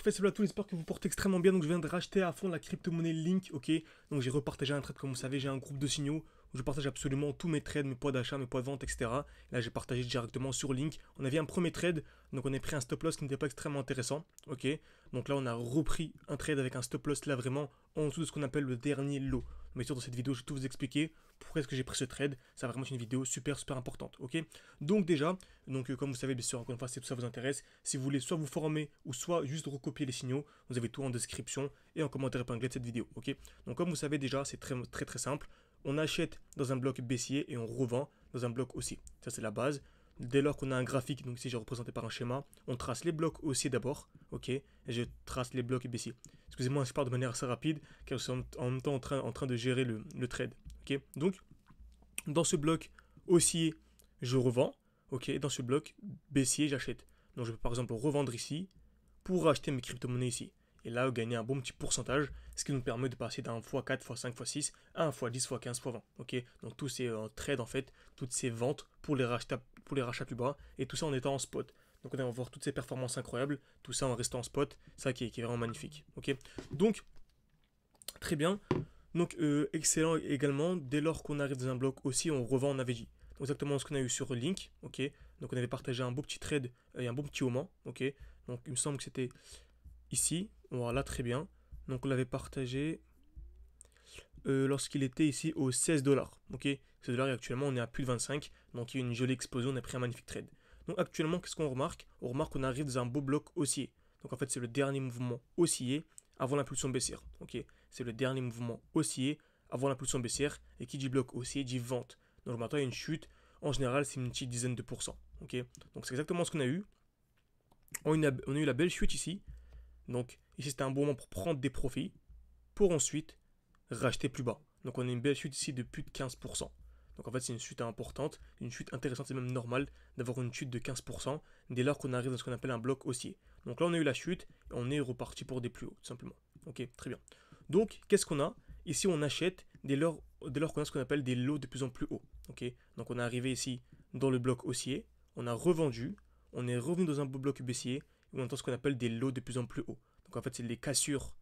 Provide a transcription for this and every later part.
Parfait, salut à tous, j'espère que vous portez extrêmement bien. Donc je viens de racheter à fond la crypto-monnaie Link, ok. Donc j'ai repartagé un trade, comme vous savez, j'ai un groupe de signaux où je partage absolument tous mes trades, mes poids d'achat, mes poids de vente, etc. Là j'ai partagé directement sur Link. On avait un premier trade, donc on a pris un stop loss qui n'était pas extrêmement intéressant, ok. Donc là on a repris un trade avec un stop loss là vraiment en dessous de ce qu'on appelle le dernier lot. Mais sûr, dans cette vidéo, je vais tout vous expliquer pourquoi est-ce que j'ai pris ce trade. Ça va vraiment être une vidéo super importante, ok. Donc déjà, comme vous savez, bien sûr, encore une fois, si tout ça vous intéresse, si vous voulez soit vous former ou soit juste recopier les signaux, vous avez tout en description et en commentaire épinglé de cette vidéo, ok. Donc comme vous savez déjà, c'est très simple. On achète dans un bloc baissier et on revend dans un bloc haussier. Ça c'est la base. Dès lors qu'on a un graphique, donc ici j'ai représenté par un schéma, on trace les blocs haussiers d'abord, ok, et je trace les blocs baissiers. Excusez-moi, je parle de manière assez rapide, car je suis en même temps en train de gérer le trade, ok. Donc, dans ce bloc haussier, je revends, ok, et dans ce bloc baissier, j'achète. Donc je peux par exemple revendre ici, pour acheter mes crypto-monnaies ici. Et là, gagner un bon petit pourcentage, ce qui nous permet de passer d'un x4, x5, x6 à un x10, x15, x20. Ok. Donc tous ces trades en fait, toutes ces ventes pour les rachats plus bas, et tout ça en étant en spot. Donc on va voir toutes ces performances incroyables, tout ça en restant en spot, ça qui est vraiment magnifique. Ok. Donc très bien. Donc excellent également, dès lors qu'on arrive dans un bloc aussi, on revend en AVJ. Donc exactement ce qu'on a eu sur Link, ok. Donc on avait partagé un beau petit trade et un bon petit aumant, ok. Donc il me semble que c'était ici, voilà, très bien. Donc on l'avait partagé lorsqu'il était ici aux 16 dollars. Ok, 16 dollars et actuellement on est à plus de 25. Donc il y a une jolie explosion, on a pris un magnifique trade. Donc actuellement, qu'est-ce qu'on remarque? On remarque qu'on arrive dans un beau bloc haussier. Donc en fait, c'est le dernier mouvement haussier avant l'impulsion baissière. Ok, c'est le dernier mouvement haussier avant l'impulsion baissière. Et qui dit bloc haussier dit vente. Donc maintenant, il y a une chute. En général, c'est une petite dizaine de pourcents. Ok, donc c'est exactement ce qu'on a eu. On a eu la belle chute ici. Donc ici, c'était un bon moment pour prendre des profits pour ensuite racheter plus bas. Donc on a une belle chute ici de plus de 15%. Donc en fait c'est une chute importante, une chute intéressante, c'est même normal d'avoir une chute de 15% dès lors qu'on arrive dans ce qu'on appelle un bloc haussier. Donc là on a eu la chute et on est reparti pour des plus hauts tout simplement. Ok, très bien. Donc qu'est-ce qu'on a? Ici on achète dès lors qu'on a ce qu'on appelle des lots de plus en plus hauts. Ok, donc on est arrivé ici dans le bloc haussier, on a revendu, on est revenu dans un beau bloc baissier et on entend ce qu'on appelle des lots de plus en plus hauts. Donc en fait c'est les cassures,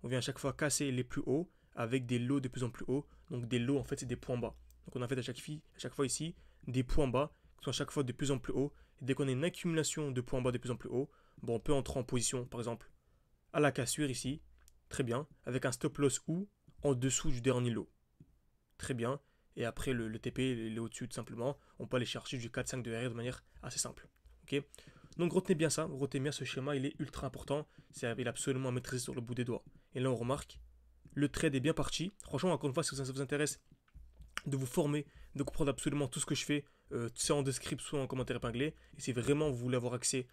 on vient à chaque fois casser les plus hauts avec des lots de plus en plus hauts. Donc des lots, en fait, c'est des points bas. Donc on a fait à chaque fois ici des points bas qui sont à chaque fois de plus en plus hauts. Et dès qu'on a une accumulation de points bas de plus en plus hauts, bon, on peut entrer en position, par exemple, à la cassure ici, très bien, avec un stop loss ou en dessous du dernier lot. Très bien. Et après, le TP, il est au-dessus, tout simplement. On peut aller chercher du 4-5 de RR de manière assez simple. Ok. Donc retenez bien ça, retenez bien ce schéma, il est ultra important. Il est absolument à maîtriser sur le bout des doigts. Et là, on remarque le trade est bien parti. Franchement, encore une fois, si ça vous intéresse de vous former, de comprendre absolument tout ce que je fais, c'est en description, en commentaire épinglé. Et si vraiment vous voulez avoir accès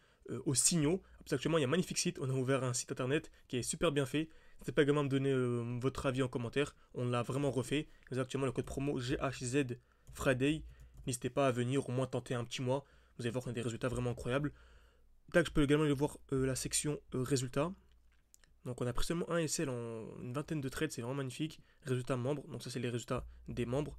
aux signaux, parce qu'actuellement il y a un magnifique site, on a ouvert un site internet qui est super bien fait. N'hésitez pas également à me donner votre avis en commentaire, on l'a vraiment refait. Vous avez actuellement le code promo GHZ Friday. N'hésitez pas à venir au moins tenter un petit mois, vous allez voir qu'on a des résultats vraiment incroyables. Tac, je peux également aller voir la section résultats. Donc on a pris seulement un SL en une vingtaine de trades, c'est vraiment magnifique. Résultats membres, donc ça c'est les résultats des membres.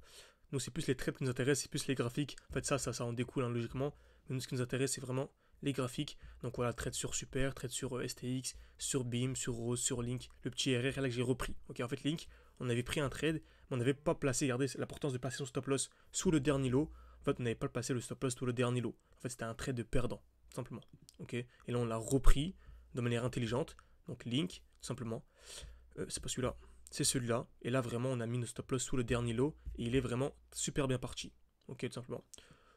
Nous c'est plus les trades qui nous intéressent, c'est plus les graphiques. En fait ça en découle hein, logiquement. Mais nous ce qui nous intéresse c'est vraiment les graphiques. Donc voilà, trade sur Super, trade sur STX, sur Beam, sur Rose, sur Link, le petit RR là que j'ai repris. Ok, en fait Link, on avait pris un trade, mais on n'avait pas placé, regardez l'importance de placer son stop loss sous le dernier lot. En fait on n'avait pas placé le stop loss sous le dernier lot. En fait c'était un trade de perdant, tout simplement. Ok, et là on l'a repris de manière intelligente. Donc Link, tout simplement. C'est pas celui-là, c'est celui-là. Et là, vraiment, on a mis nos stop loss sous le dernier lot. Et il est vraiment super bien parti. Ok, tout simplement.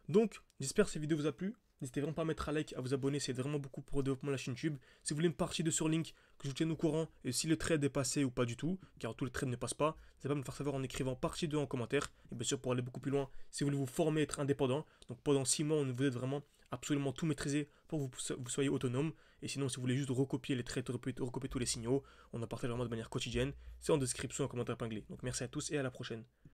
Donc, j'espère que cette vidéo vous a plu. N'hésitez vraiment pas à mettre un like, à vous abonner, c'est vraiment beaucoup pour le développement de la chaîne YouTube. Si vous voulez une partie de sur Link, que je vous tienne au courant, et si le trade est passé ou pas du tout, car tous les trades ne passent pas, n'hésitez pas à me faire savoir en écrivant partie 2 en commentaire. Et bien sûr, pour aller beaucoup plus loin, si vous voulez vous former, être indépendant, donc pendant 6 mois, vous êtes vraiment absolument tout maîtriser pour que vous soyez autonome. Et sinon, si vous voulez juste recopier les trades, recopier tous les signaux, on en partage vraiment de manière quotidienne. C'est en description, en commentaire épinglé. Donc merci à tous et à la prochaine.